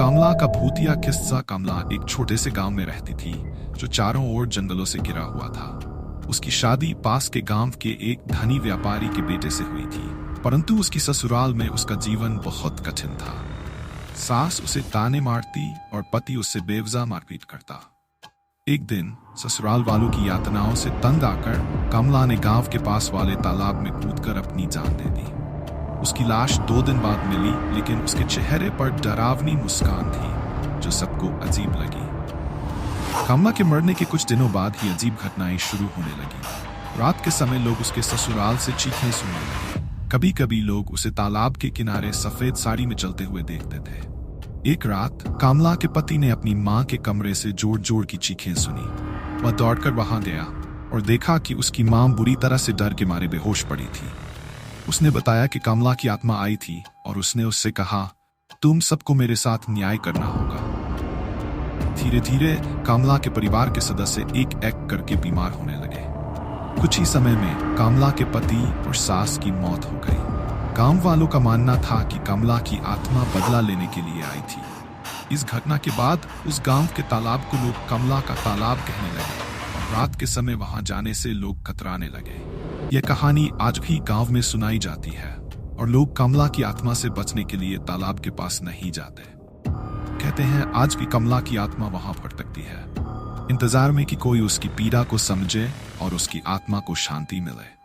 कमला का भूतिया किस्सा। कमला एक छोटे से गांव में रहती थी जो चारों ओर जंगलों से घिरा हुआ था। उसकी शादी पास के गांव के एक धनी व्यापारी के बेटे से हुई थी, परंतु उसकी ससुराल में उसका जीवन बहुत कठिन था। सास उसे ताने मारती और पति उससे बेवजह मारपीट करता। एक दिन ससुराल वालों की यातनाओं से तंग आकर कमला ने गांव के पास वाले तालाब में कूदकर अपनी जान दे दी। उसकी लाश 2 दिन बाद मिली, लेकिन उसके चेहरे पर डरावनी मुस्कान थी जो सबको अजीब लगी। कमला के मरने के कुछ दिनों बाद ही अजीब घटनाएं शुरू होने लगी। रात के समय लोग उसके ससुराल से चीखें सुनने लगे। कभी कभी लोग उसे तालाब के किनारे सफेद साड़ी में चलते हुए देखते थे। एक रात कमला के पति ने अपनी मां के कमरे से जोर जोर की चीखें सुनी। वह दौड़कर वहां गया और देखा कि उसकी मां बुरी तरह से डर के मारे बेहोश पड़ी थी। उसने बताया कि कमला की आत्मा आई थी और उसने उससे कहा, तुम सबको मेरे साथ न्याय करना होगा। धीरे धीरे कमला के परिवार के सदस्य एक एक करके बीमार होने लगे। कुछ ही समय में कमला के पति और सास की मौत हो गई। गांव वालों का मानना था कि कमला की आत्मा बदला लेने के लिए आई थी। इस घटना के बाद उस गांव के तालाब को लोग कमला का तालाब कहने लगे और रात के समय वहां जाने से लोग कतराने लगे। यह कहानी आज भी गांव में सुनाई जाती है और लोग कमला की आत्मा से बचने के लिए तालाब के पास नहीं जाते। कहते हैं आज भी कमला की आत्मा वहां भटकती है, इंतजार में कि कोई उसकी पीड़ा को समझे और उसकी आत्मा को शांति मिले।